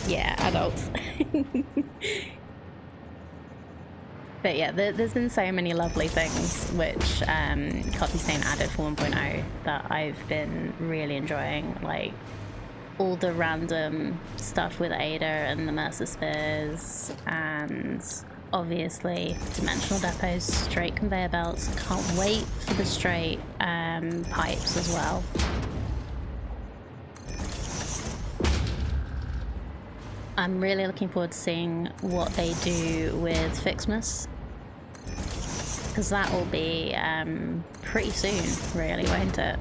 Yeah, adults. But yeah, there's been so many lovely things which Coffee Stain added for 1.0 that I've been really enjoying, like all the random stuff with Ada and the Mercer Spheres, and obviously dimensional depots, straight conveyor belts. Can't wait for the straight pipes as well. I'm really looking forward to seeing what they do with Fixmas, because that will be pretty soon, really, won't it?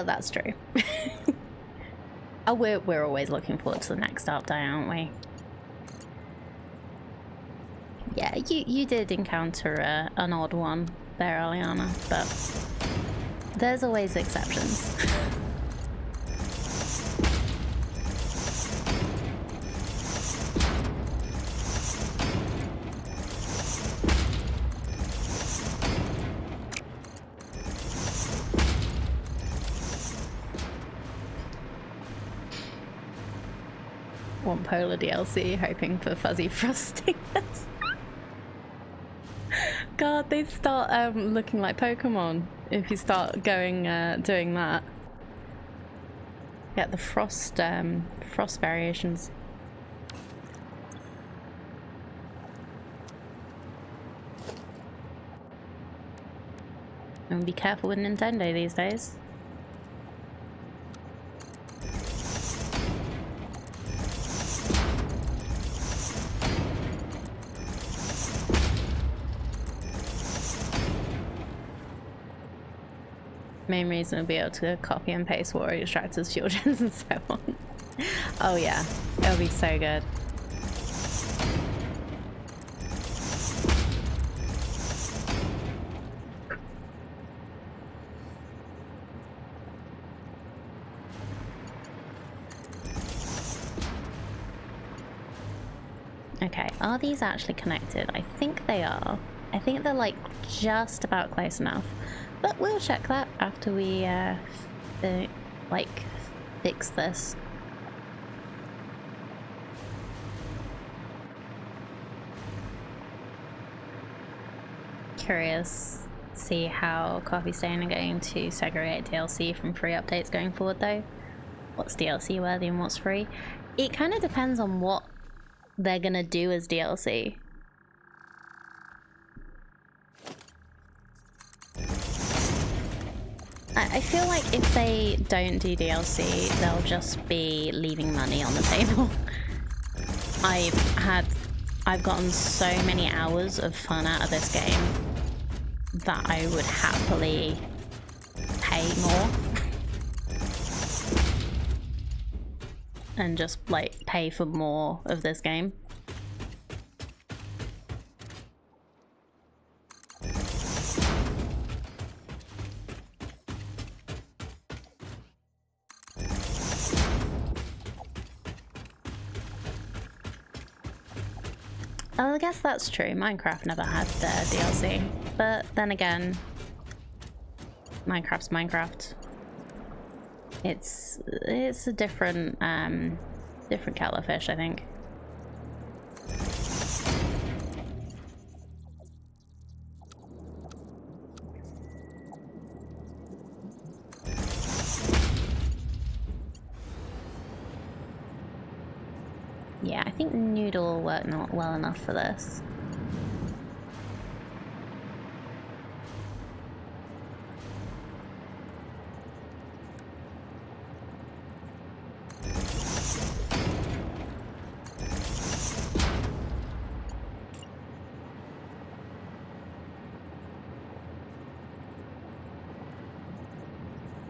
That's true. Oh, we're always looking forward to the next update, aren't we? Yeah, you did encounter an odd one there, Aliana, but there's always exceptions. One Polar DLC, hoping for fuzzy frostiness. God, they start looking like Pokemon if you start going doing that. Get the frost variations. And be careful with Nintendo these days. Main reason we'll be able to copy and paste water extractors, fuel gens, and so on. Oh yeah, it'll be so good. Okay, are these actually connected? I think they are. I think they're like just about close enough. But we'll check that after we fix this. Curious to see how Coffee Stain are going to segregate DLC from free updates going forward though. What's DLC worthy and what's free? It kind of depends on what they're gonna do as DLC. I feel like if they don't do DLC, they'll just be leaving money on the table. I've gotten so many hours of fun out of this game that I would happily pay more. And just like pay for more of this game. Oh, I guess that's true. Minecraft never had DLC, but then again, Minecraft's Minecraft. It's a different different kettle of fish, I think. Yeah, I think Noodle will work not well enough for this.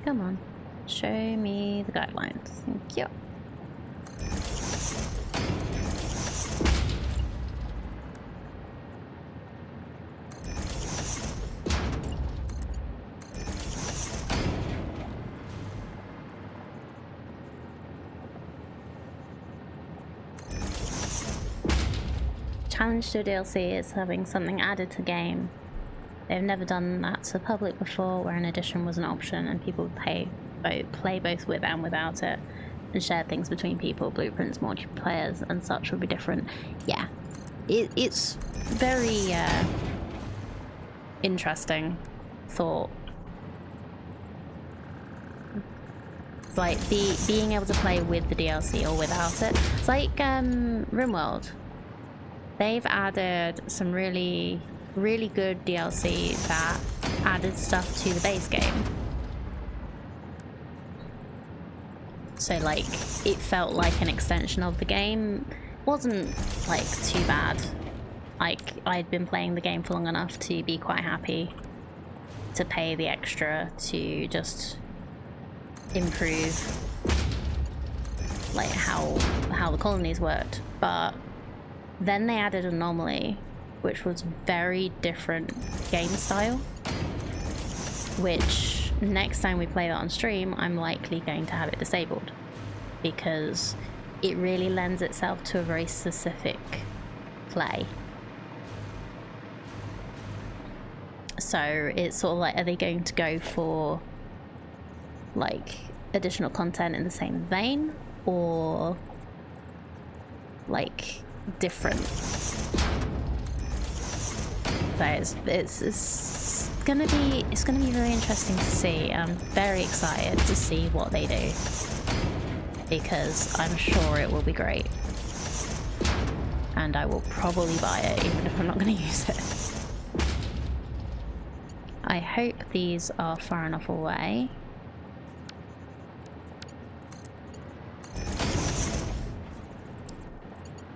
Come on, show me the guidelines. Thank you. challenge to a DLC is having something added to the game. They've never done that to the public before, where an addition was an option and people play both with and without it, and share things between people. Blueprints, multiplayers, and such would be different. Yeah, it's very interesting thought. It's like being able to play with the DLC or without it. It's like RimWorld. They've added some really good DLC that added stuff to the base game. So like, it felt like an extension of the game. Wasn't like too bad. Like, I'd been playing the game for long enough to be quite happy to pay the extra to just improve like how the colonies worked. But then they added Anomaly, which was very different game style, which next time we play that on stream, I'm likely going to have it disabled, because it really lends itself to a very specific play. So it's sort of like, are they going to go for like additional content in the same vein, or like different? So it's gonna be very interesting to see. I'm very excited to see what they do, because I'm sure it will be great, and I will probably buy it even if I'm not going to use it. I hope these are far enough away.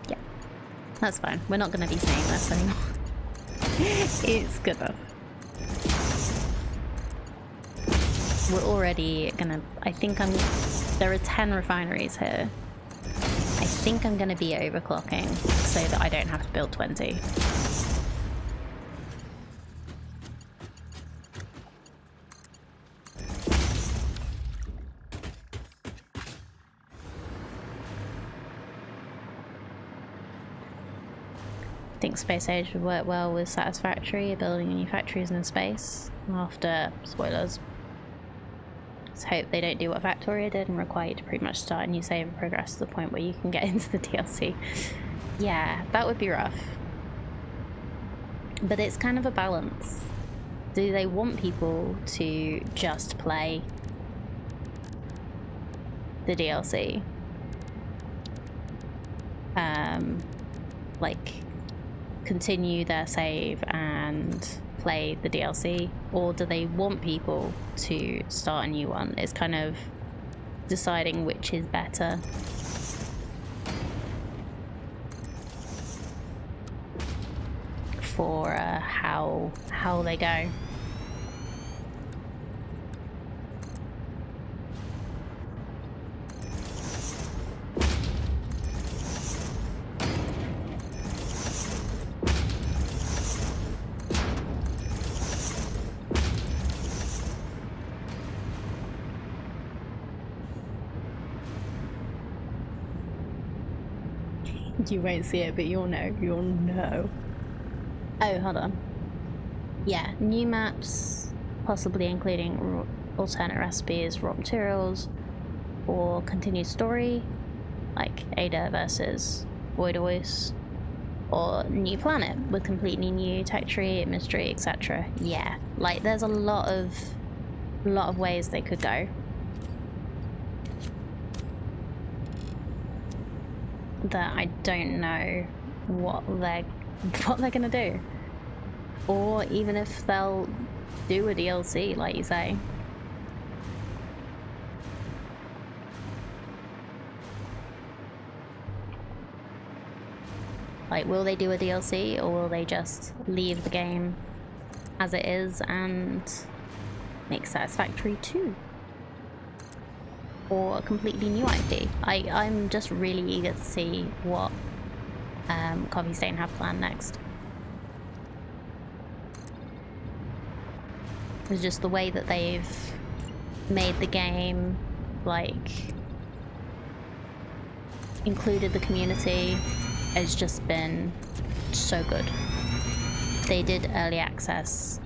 Yeah, that's fine. We're not going to be saying this anymore. It's good enough. We're already gonna, there are 10 refineries here. I think I'm gonna be overclocking so that I don't have to build 20. I think Space Age would work well with Satisfactory, building new factories in space. After, spoilers, let's hope they don't do what Factoria did and require you to pretty much start a new save and progress to the point where you can get into the DLC. Yeah, that would be rough. But it's kind of a balance. Do they want people to just play the DLC? Like, continue their save and play the DLC, or do they want people to start a new one? It's kind of deciding which is better. For how they go. You won't see it, but you'll know. You'll know. Oh, hold on. Yeah, new maps, possibly including alternate recipes, raw materials, or continued story, like Ada versus Voidois, or new planet with completely new tech tree, mystery, etc. Yeah, like there's a lot of ways they could go. That I don't know what they're gonna do, or even if they'll do a DLC, like you say. Like, will they do a DLC, or will they just leave the game as it is and make Satisfactory 2? Or a completely new IP. I'm just really eager to see what Coffee Stain have planned next. It's just the way that they've made the game, like, included the community, has just been so good. They did early access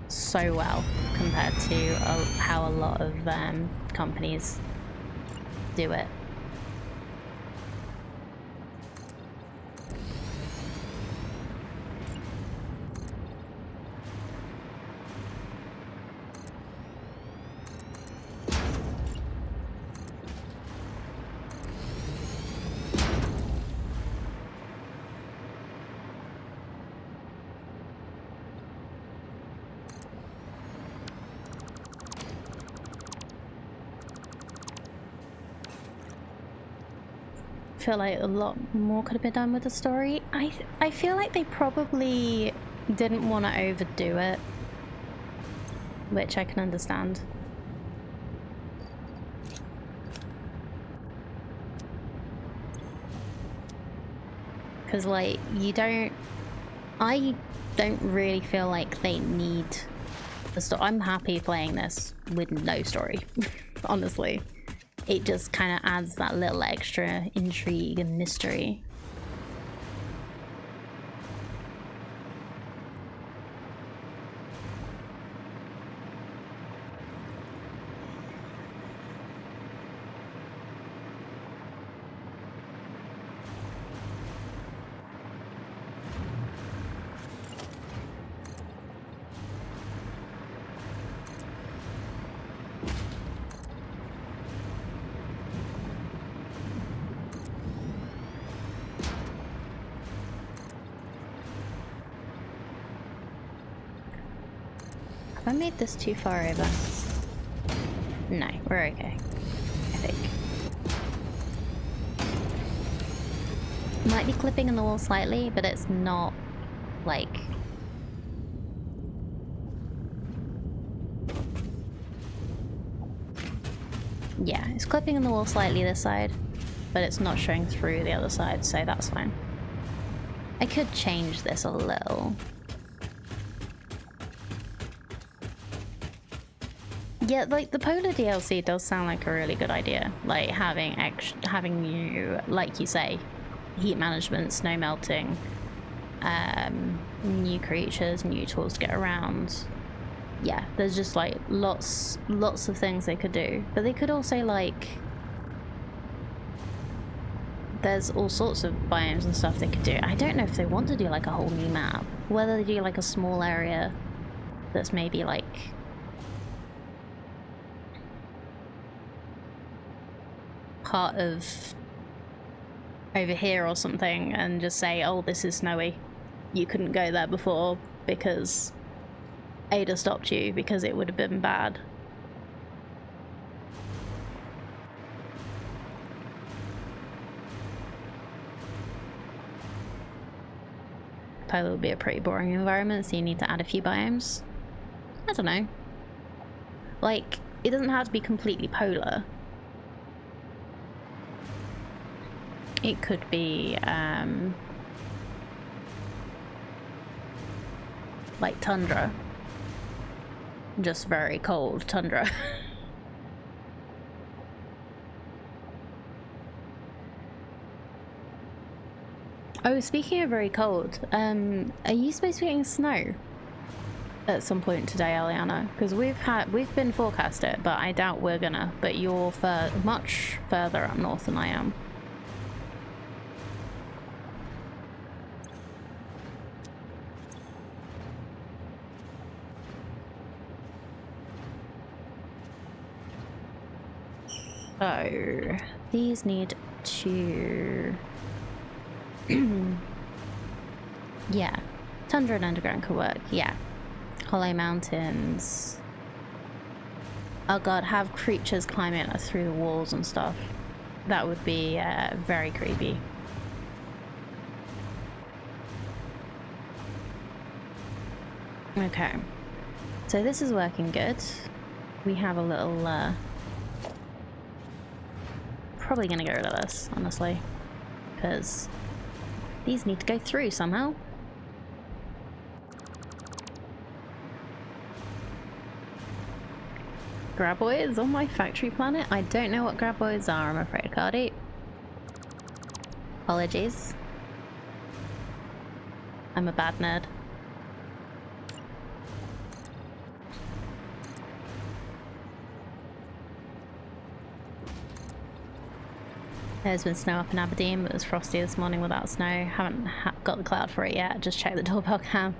so well compared to how a lot of companies do it. Feel like a lot more could have been done with the story. I feel like they probably didn't want to overdo it, which I can understand. Because like I don't really feel like they need a story. I'm happy playing this with no story, honestly. It just kind of adds that little extra intrigue and mystery. Have I made this too far over? No, we're okay, I think. Might be clipping in the wall slightly, but it's not like... Yeah, it's clipping in the wall slightly this side, but it's not showing through the other side, so that's fine. I could change this a little. Yeah, like the Polar DLC does sound like a really good idea. Like having new, like you say, heat management, snow melting, new creatures, new tools to get around. Yeah, there's just like lots of things they could do. But they could also like, there's all sorts of biomes and stuff they could do. I don't know if they want to do like a whole new map. Whether they do like a small area that's maybe like part of over here or something and just say, oh, this is snowy. You couldn't go there before because Ada stopped you because it would have been bad. Polar would be a pretty boring environment, so you need to add a few biomes. I don't know. Like, it doesn't have to be completely polar. It could be, like tundra. Just very cold tundra. Oh, speaking of very cold, are you supposed to be getting snow at some point today, Aliana? Because we've been forecast it, but I doubt we're gonna. But you're much further up north than I am. So these need to yeah, tundra and underground could work. Yeah, hollow mountains. Oh god, have creatures climbing through the walls and stuff. That would be very creepy. Okay, so this is working good. We have a little probably gonna get rid of this, honestly, because these need to go through somehow. Graboids on my factory planet? I don't know what graboids are, I'm afraid, Cardi. Apologies. I'm a bad nerd. There's been snow up in Aberdeen, but it was frosty this morning without snow. Haven't got the cloud for it yet. Just check the doorbell cam.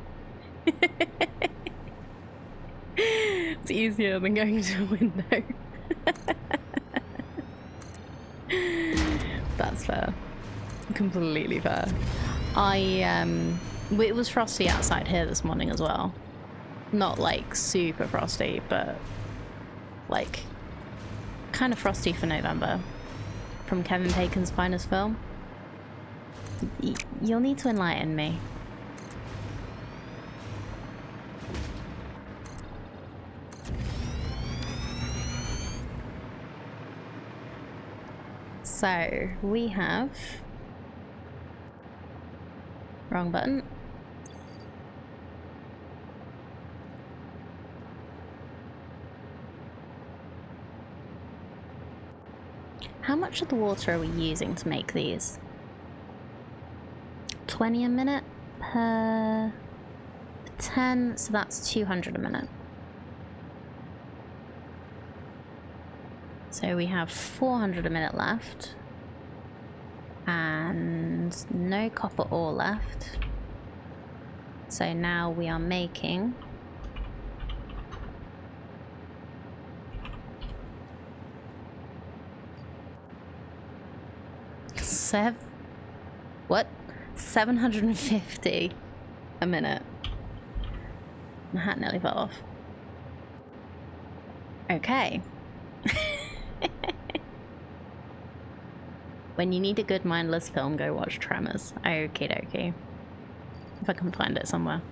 It's easier than going to a window. That's fair. Completely fair. It was frosty outside here this morning as well. Not like super frosty, but like kind of frosty for November. From Kevin Bacon's finest film. You'll need to enlighten me. So we have wrong button. How much of the water are we using to make these? 20 a minute per 10, so that's 200 a minute. So we have 400 a minute left. And no copper ore left. So now we are making what? 750 a minute. My hat nearly fell off. Okay. When you need a good mindless film, go watch Tremors. Okie dokie. If I can find it somewhere.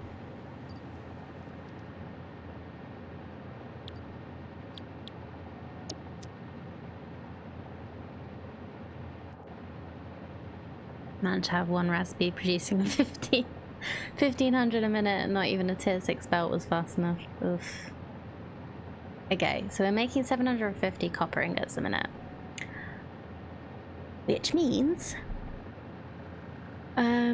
Managed to have one recipe producing 1500 a minute, and not even a tier 6 belt was fast enough. Oof. Okay, so we're making 750 copper ingots a minute. Which means I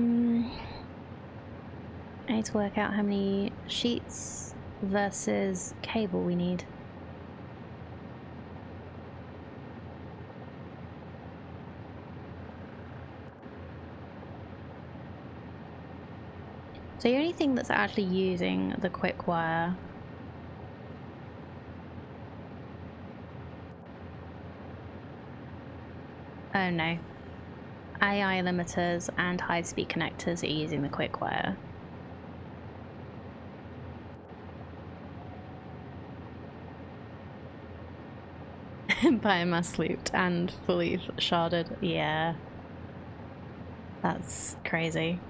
need to work out how many sheets versus cable we need. So the only thing that's actually using the quick wire oh no. AI limiters and high-speed connectors are using the quick wire. Biomass looped and fully sharded. Yeah. That's crazy.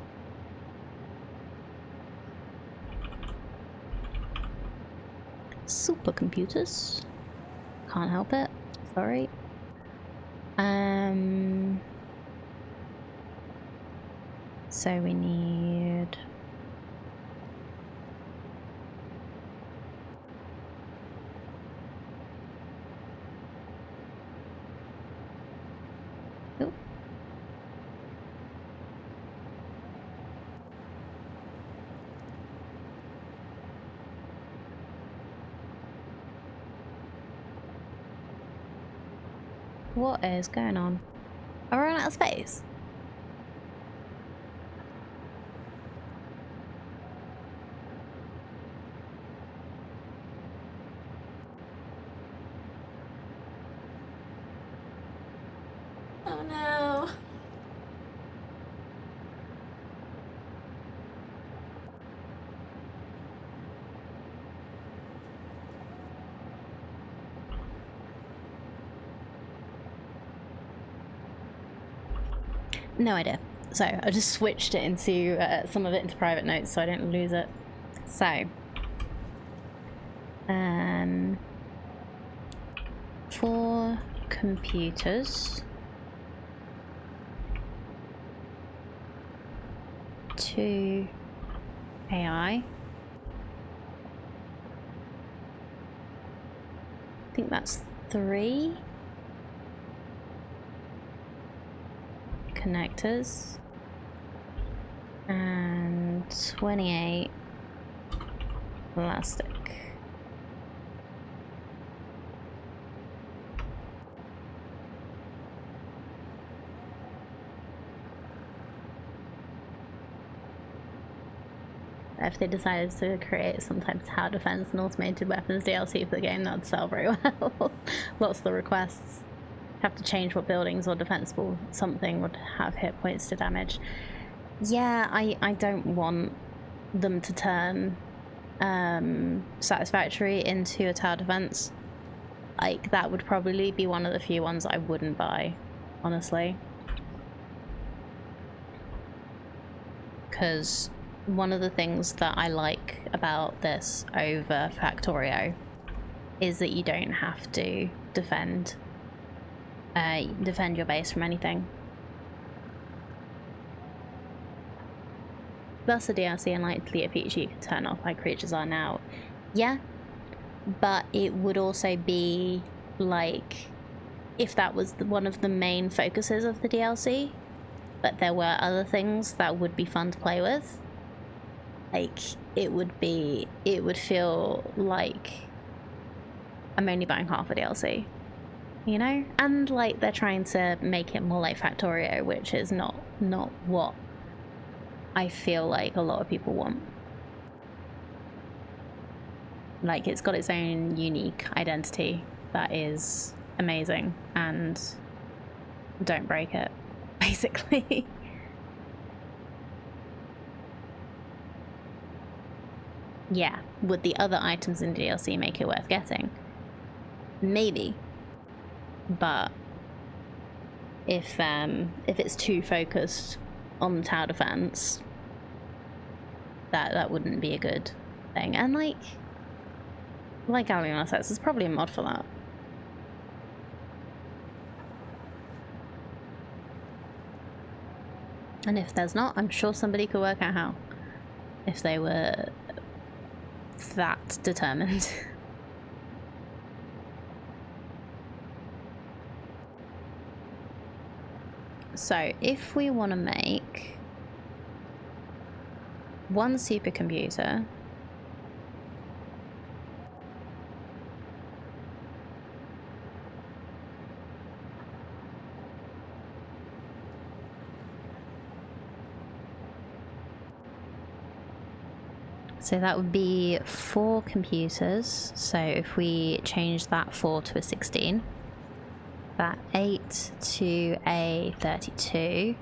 Supercomputers. Can't help it. Sorry. So we need oh. What is going on? Are we running out of space? Oh no. No idea. So I just switched it into some of it into private notes so I don't lose it. So for computers, 2 AI. I think that's 3 connectors. And 28 plastic. If they decided to create some type of tower defense and automated weapons DLC for the game, that'd sell very well. Lots of the requests have to change what buildings or defensible something would have hit points to damage. Yeah, I don't want them to turn Satisfactory into a tower defense. Like, that would probably be one of the few ones I wouldn't buy, honestly. Because one of the things that I like about this over Factorio is that you don't have to defend your base from anything. That's a DLC and likely a feature you can turn off like creatures are now. Yeah, but it would also be like if that was one of the main focuses of the DLC, but there were other things that would be fun to play with. Like, it would feel like I'm only buying half a DLC, you know? And like they're trying to make it more like Factorio, which is not what I feel like a lot of people want. Like, it's got its own unique identity that is amazing, and don't break it, basically. Yeah, would the other items in DLC make it worth getting? Maybe. But if it's too focused on tower defense, that wouldn't be a good thing. And like Alien says, there's probably a mod for that. And if there's not, I'm sure somebody could work out how, if they were that determined. So if we want to make one supercomputer, so that would be 4 computers. So if we change that 4 to a 16, that 8 to a 32,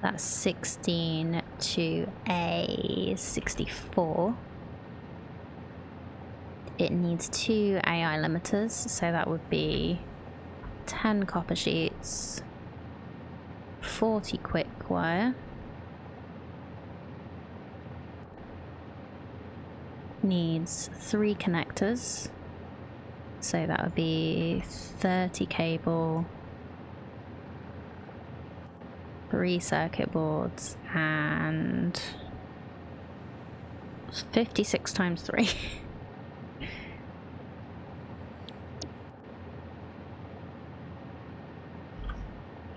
that's 16 to a 64. It needs 2 AI limiters, so that would be 10 copper sheets, 40 quick wire, needs 3 connectors, so that would be 30 cable, 3 circuit boards, and 56 times 3.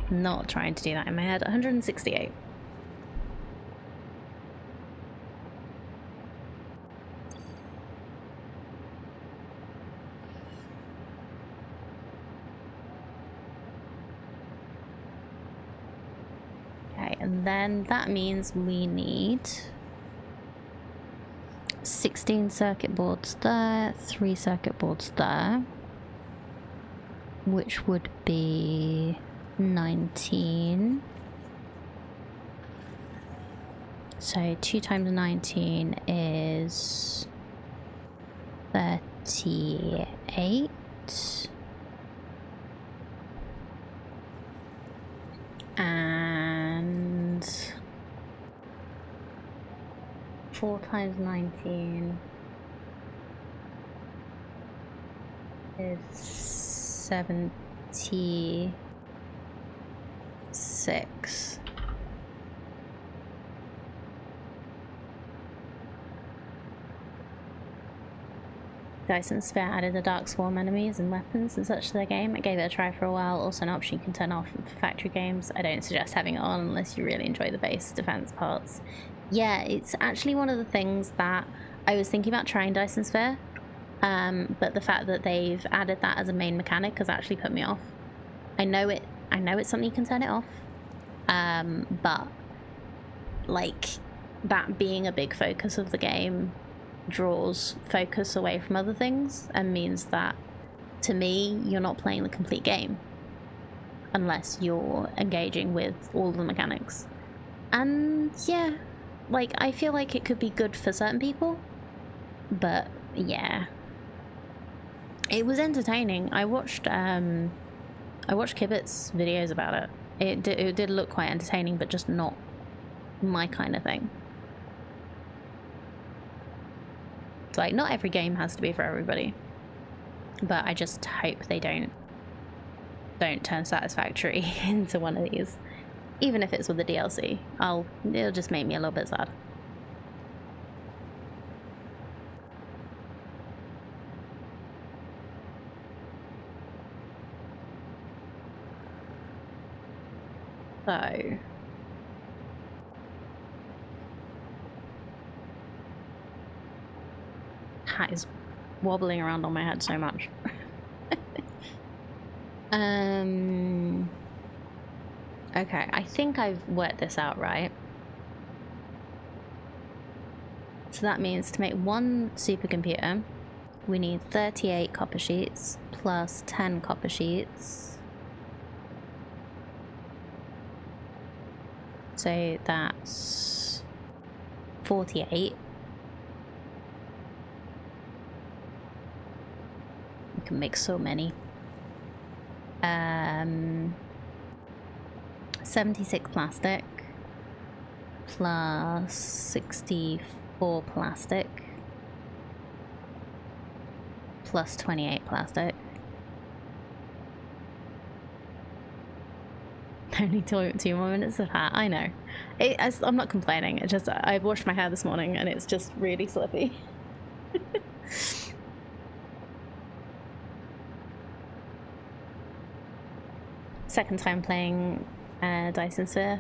Not trying to do that in my head. 168. Okay, and then that means we need 16 circuit boards there, 3 circuit boards there, which would be 19. So 2 times 19 is 38. And 4 times 19 is 76. Dyson Sphere added the Dark Swarm enemies and weapons and such to the game. I gave it a try for a while. Also an option you can turn off for factory games. I don't suggest having it on unless you really enjoy the base defense parts. Yeah, it's actually one of the things that I was thinking about trying Dyson Sphere. But the fact that they've added that as a main mechanic has actually put me off. I know it's something you can turn it off. But like that being a big focus of the game draws focus away from other things and means that to me you're not playing the complete game unless you're engaging with all the mechanics. And yeah, like I feel like it could be good for certain people, but yeah, it was entertaining. I watched Kibit's videos about it. It did look quite entertaining, but just not my kind of thing. It's like not every game has to be for everybody, but I just hope they don't turn Satisfactory into one of these. Even if it's with the DLC, it'll just make me a little bit sad. So hat is wobbling around on my head so much. Okay, I think I've worked this out right. So that means to make one supercomputer, we need 38 copper sheets plus 10 copper sheets. So that's 48. We can make so many. 76 plastic plus 64 plastic plus 28 plastic. Only 2 more minutes of hat. I know. I'm not complaining. It's just I washed my hair this morning and it's just really slippy. Second time playing Dyson Sphere.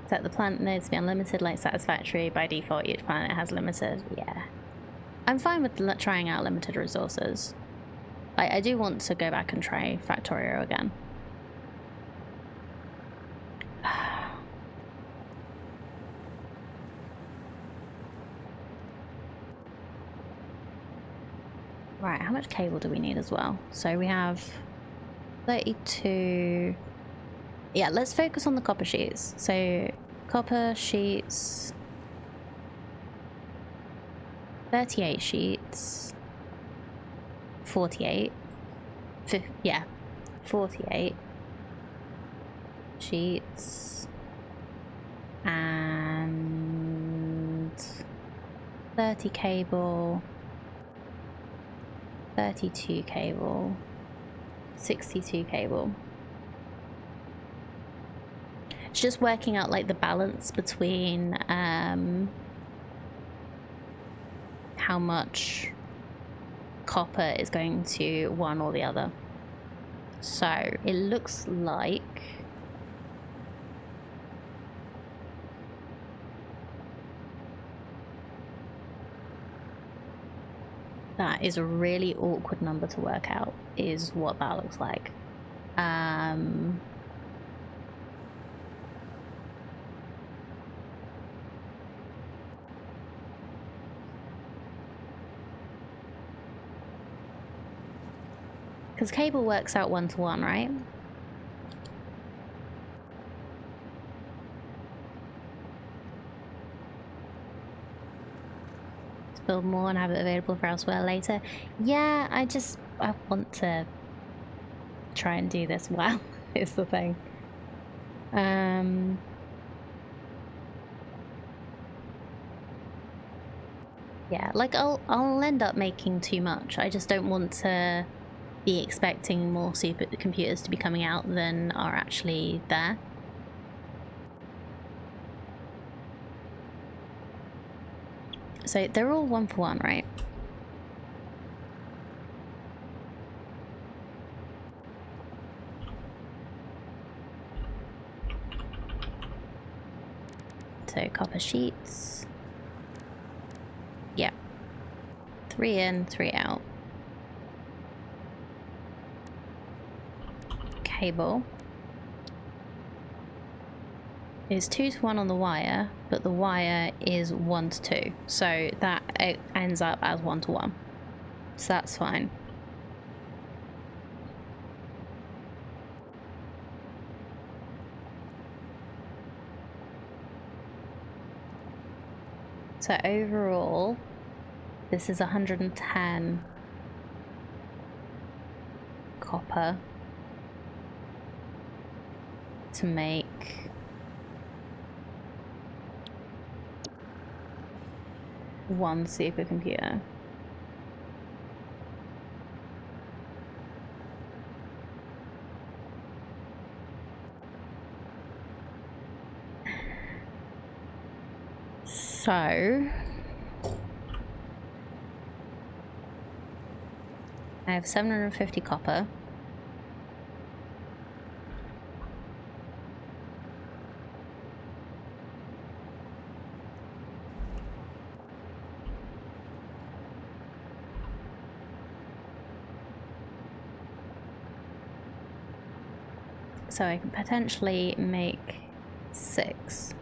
Set the planet nodes to be unlimited like Satisfactory. By default, each planet has limited. Yeah. I'm fine with trying out limited resources. I do want to go back and try Factorio again. Right, how much cable do we need as well? So we have 32. Yeah, let's focus on the copper sheets. So copper sheets, 38 sheets, 48. Yeah, 48 sheets and 30 cable, 32 cable, 62 cable. It's just working out like the balance between how much copper is going to one or the other. So it looks like that is a really awkward number to work out, is what that looks like. Because cable works out 1-to-1, right? Let's build more and have it available for elsewhere later. Yeah, I want to try and do this well, is the thing. Yeah, like I'll end up making too much. I just don't want to be expecting more supercomputers to be coming out than are actually there. So they're all 1-for-1, right? So copper sheets. Yeah. 3 in, 3 out. Cable is 2 to 1 on the wire, but the wire is 1 to 2. So that it ends up as 1 to 1. So that's fine. So overall, this is 110 copper to make one supercomputer. So I have 750 copper. So I can potentially make 6.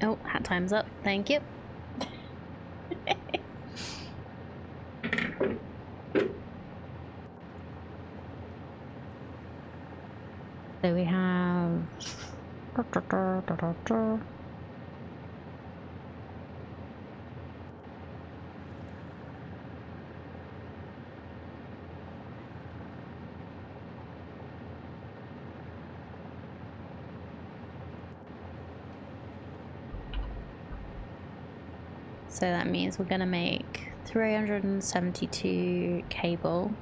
Oh, hat time's up. Thank you. So we have... So that means we're gonna make 372 cable.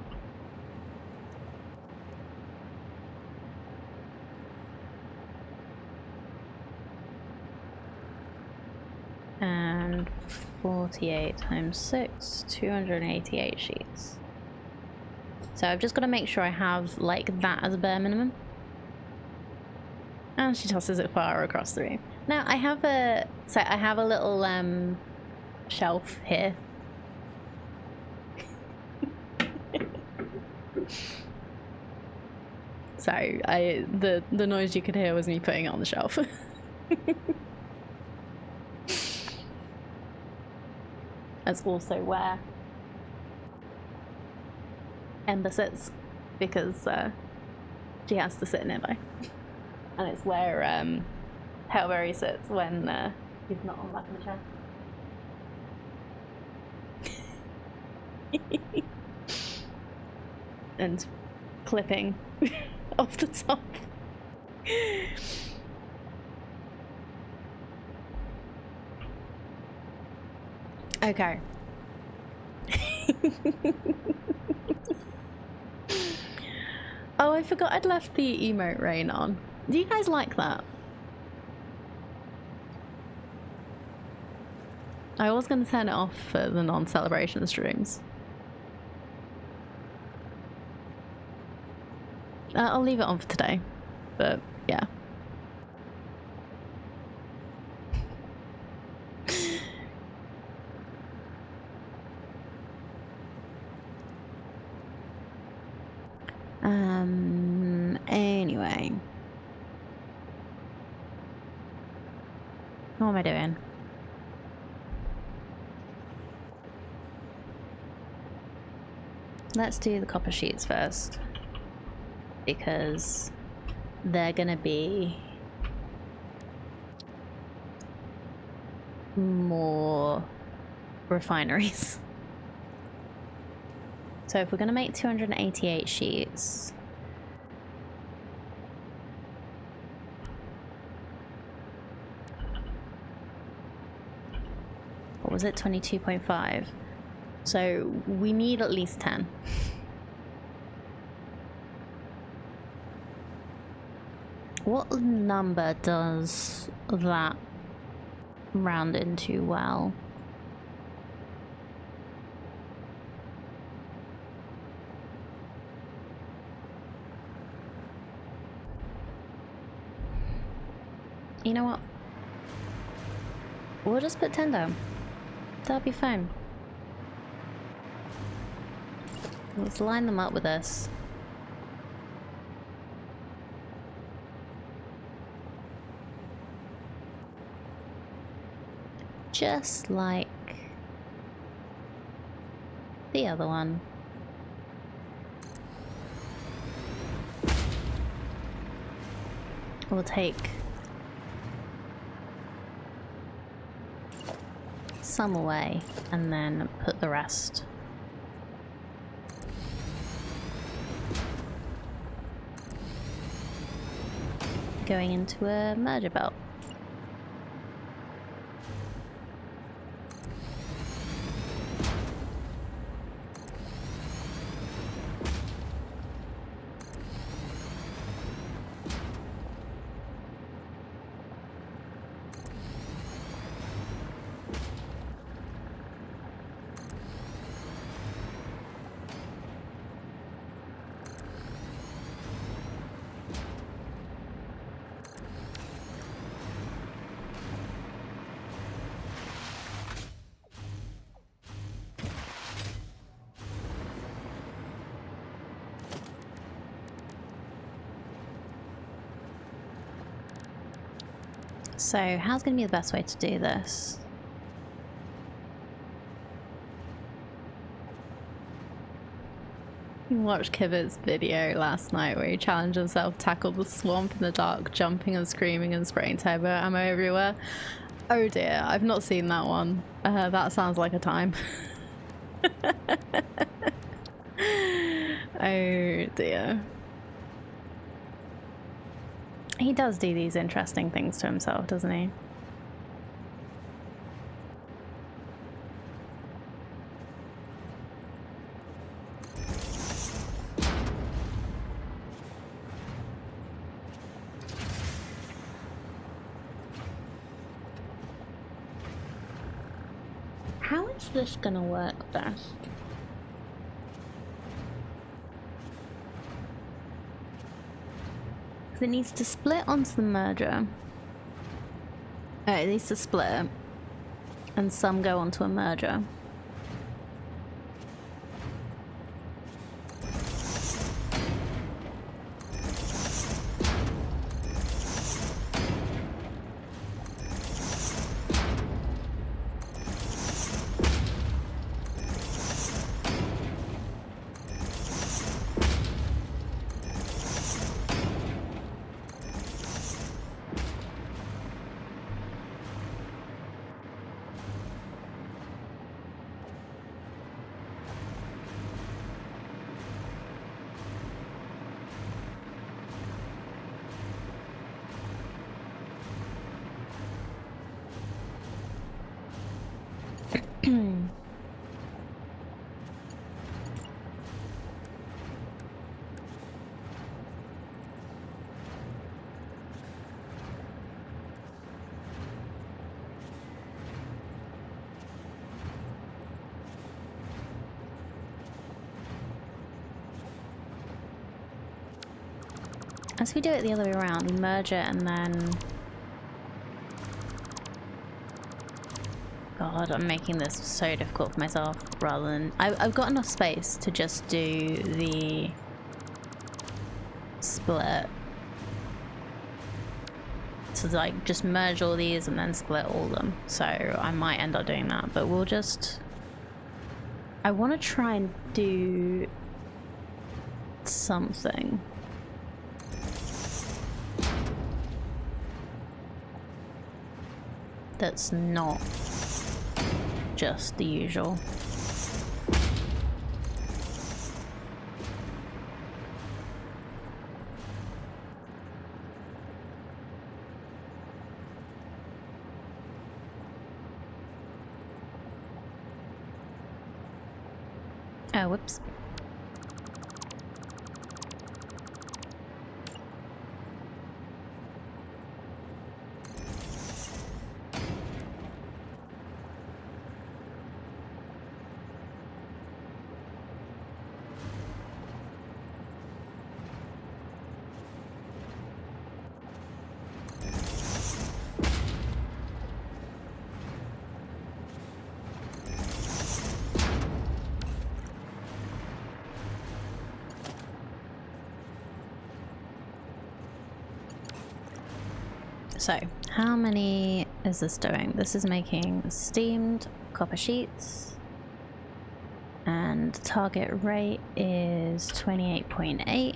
And 48 times 6, 288 sheets. So I've just got to make sure I have like that as a bare minimum. And she tosses it far across the room. Now I have a little shelf here. So the noise you could hear was me putting it on the shelf. That's also where Ember sits, because she has to sit nearby. And it's where Paleberry sits when he's not on the back of the chair. And clipping off the top. Okay. Oh, I forgot I'd left the emote rain on. Do you guys like that? I was going to turn it off for the non-celebration streams. I'll leave it on for today, but yeah. Anyway. What am I doing? Let's do the copper sheets first, because they're gonna be more refineries. So if we're gonna make 288 sheets, what was it, 22.5? So we need at least 10. What number does that round into well? You know what? We'll just put 10 down. That'll be fine. Let's line them up with this. Just like the other one. We'll take some away and then put the rest. Going into a merger belt. So, how's going to be the best way to do this? You watched Kibit's video last night where he challenged himself to tackle the swamp in the dark, jumping and screaming and spraying turbo ammo everywhere. Oh dear, I've not seen that one. That sounds like a time. Oh dear. He does do these interesting things to himself, doesn't he? How is this gonna work best? It needs to split onto the merger. Oh, it needs to split, and some go onto a merger. As we do it the other way around, we merge it and then... God, I'm making this so difficult for myself rather than... I've got enough space to just do the split. To like just merge all these and then split all of them. So I might end up doing that, but we'll just... I want to try and do something. That's not just the usual. Oh, whoops. So, how many is this doing? This is making steamed copper sheets. And the target rate is 28.8.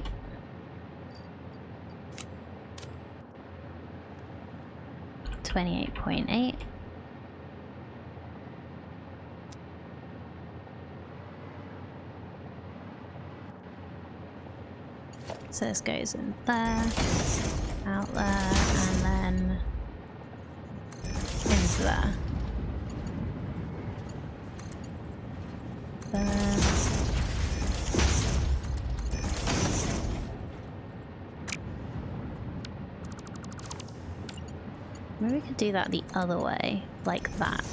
So this goes in there, out there, and then into there. There. Maybe we could do that the other way, like that.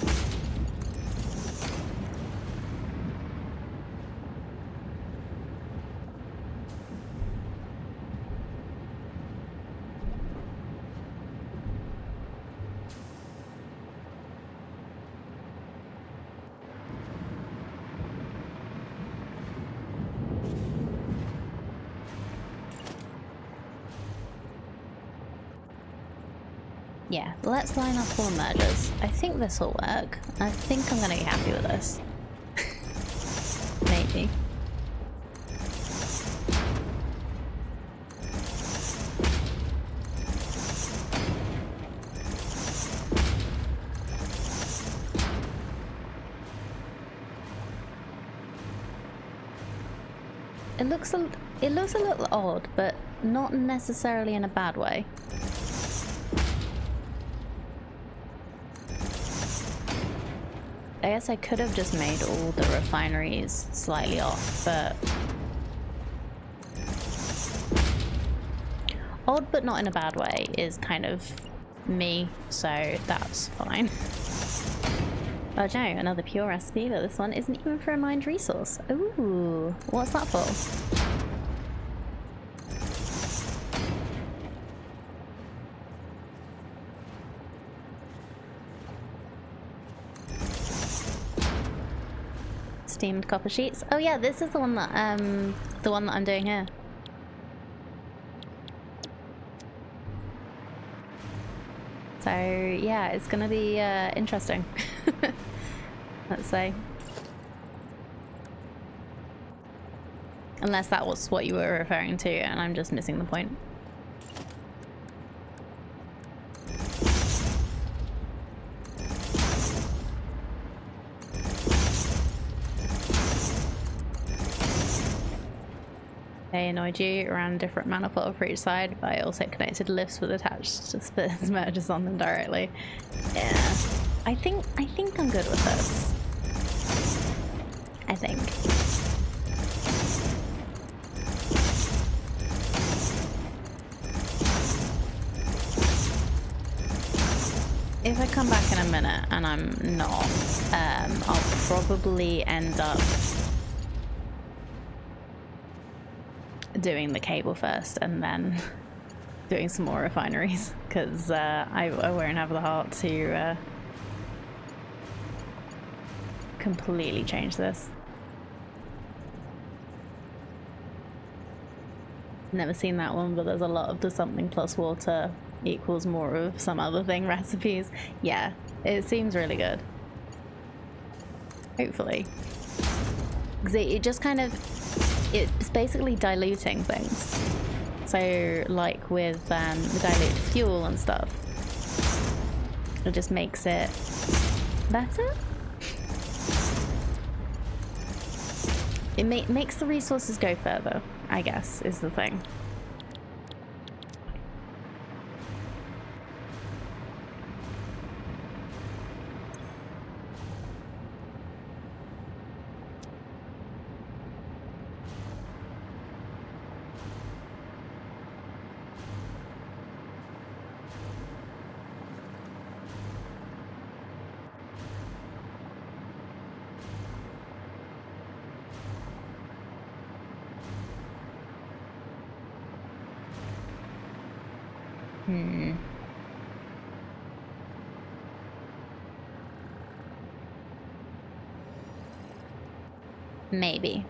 Yeah, let's line up all the mergers. I think this will work. I think I'm gonna be happy with this. Maybe. It looks a little odd, but not necessarily in a bad way. I guess I could have just made all the refineries slightly off, but odd but not in a bad way is kind of me, so that's fine. Oh no, another pure recipe, but this one isn't even for a mined resource. Ooh, what's that for? Steamed copper sheets. Oh yeah, this is the one that I'm doing here. So yeah, it's gonna be interesting. Let's say. Unless that was what you were referring to and I'm just missing the point. They annoyed you, ran a different manifold for each side, but I also connected lifts with attached mergers on them directly. Yeah, I think I'm good with this. I think. If I come back in a minute and I'm not, I'll probably end up doing the cable first and then doing some more refineries, because I won't have the heart to completely change this. Never seen that one, but there's a lot of the something plus water equals more of some other thing recipes. Yeah, it seems really good. Hopefully. Because it just kind of, it's basically diluting things. So like with the diluted fuel and stuff, it just makes it better. It makes the resources go further, I guess, is the thing. Maybe.